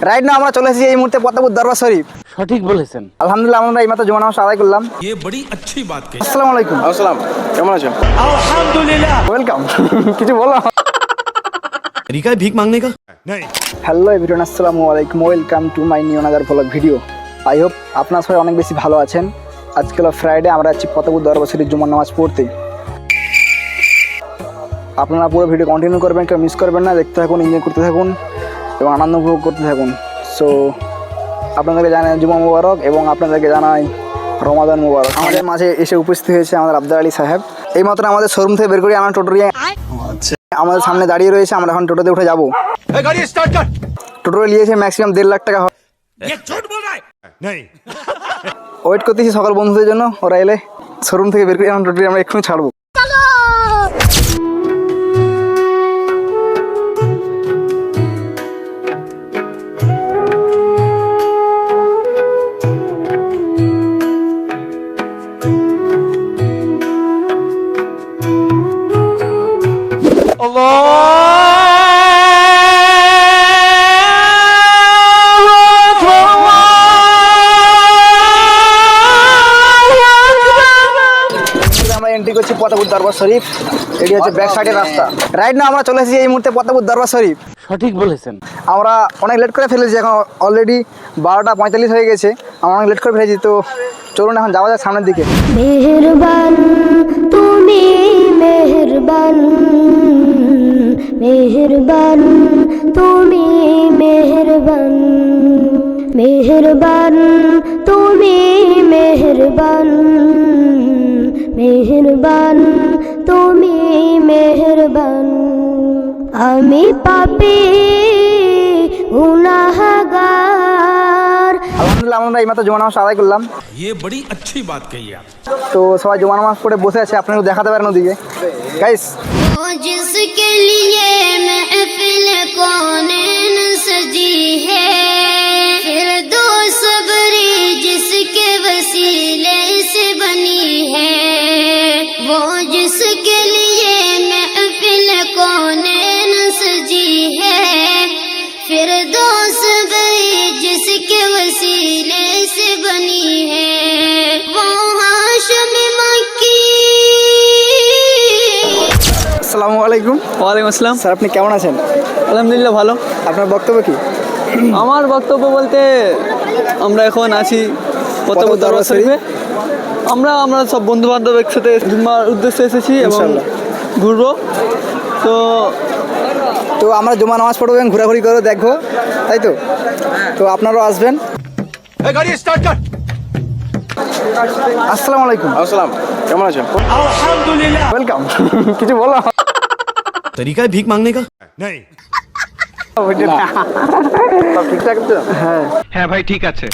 Right না আমরা চলে এসেছি এই মুহূর্তে পদ্মপুর দরবার শরীফ। সঠিক বলেছেন। আলহামদুলিল্লাহ আমরা এইমাত্র জুমা নামাজ আদায় করলাম। ये बड़ी अच्छी बात कही। আসসালামু আলাইকুম। আসসালাম, কেমন আছেন? আলহামদুলিল্লাহ। ওয়েলকাম। কিছু বলো। तरीका है भीख मांगने का? नहीं। হ্যালো এভরিওয়ান, আসসালামু আলাইকুম, welcome to my new another blog video. I hope আপনারা সবাই অনেক বেশি ভালো আছেন। আজকে হলো ফ্রাইডে, আমরা যাচ্ছি পদ্মপুর দরবার শরীফ জুমার নামাজ পড়তে। আপনারা পুরো ভিডিও কন্টিনিউ করবেন, কেউ মিস করবেন না। দেখতে থাকুন, এনজয় করতে থাকুন এবং আনন্দ উপভোগ করতে থাকুন। সো আপনাদেরকে জানাই জুমা মুবারক এবং আপনাদেরকে জানাই রমাদান মুবারক। আমাদের মাঝে এসে উপস্থিত হয়েছে আমাদের আবদার আলী সাহেব। এইমাত্র আমাদের শোরুম থেকে বের করে আমরা টোটো নিয়ে আমাদের সামনে দাঁড়িয়ে রয়েছে। আমরা এখন টোটোতে উঠে যাবো। টোটো নিয়েছে ম্যাক্সিমাম 1.5 লাখ টাকা। ये झूठ बोल रहा है? नहीं। ওয়েট করতেছি সকল বন্ধুদের জন্য, ওরা এলে শোরুম থেকে বের করে এখন টোটো আমরা এক্ষুনি ছাড়বো। আমরা এন্ট্রি করছি পদ্মপুর দরবার শরীফ। এটি হচ্ছে ব্যাক সাইডের রাস্তা। রাইট না আমরা চলে এসেছি এই মুহূর্তে পদ্মপুর দরবার শরীফ। সঠিক বলেছেন। আমরা অনেক লেট করে ফেলেছি, এখন অলরেডি 12:45 হয়ে গেছে। আমরা অনেক লেট করে ফেলেছি, তো চলুন এখন যাওয়া যাক সামনের দিকে। মেহেরবান তুমি মেহেরবান, মেহেরবান তুমি মেহেরবান, মেহেরবান তুমি মেহেরবান, মেহেরবান তুমি মেহেরবান। আমি পাপী গুনাহগার। আলহামদুলিল্লাহ আমরা এইমাত্র জুমা নামাজ আদায় করলাম। ये बड़ी अच्छी बात कही आप। তো সবাই জুমা নামাজ পড়ে বসে আছে, আপনারা দেখাতে পারেন ওদিকে গাইস। जिसके लिए महफिल कौनैन सजी है, फिरदौस बरी जिसके वसीले से बनी है, वो जिसके लिए महफिल कौनैन सजी है, फिरदौस बरी जिसके वसीले से बनी है, वो हाशिम मक्की। আসসালামু আলাইকুম। ওয়ালাইকুম আসসালাম। স্যার আপনি কেমন আছেন? আলহামদুলিল্লাহ ভালো। আপনার বক্তব্য কি? আমার বক্তব্য বলতে আমরা এখন আছি পদ্মপুর দরবার শরীফে। আমরা সব বন্ধু বান্ধব একসাথে জুম্মার উদ্দেশ্যে এসেছি এবং ইনশাআল্লাহ ঘুরবো। তো তো আমরা জুমা নামাজ পড়বো এবং ঘোরাঘুরি করে দেখবো, তাই তো? তো আপনারাও আসবেন। गाड़ी स्टार्ट कर। আসসালামু আলাইকুম। আসসালাম, কেমন আছেন? আলহামদুলিল্লাহ। ওয়েলকাম। কিছু বলো। तरीका है भीख मांगने का? नहीं। সব ঠিকঠাক তো? হ্যাঁ। হ্যাঁ ভাই ঠিক আছে।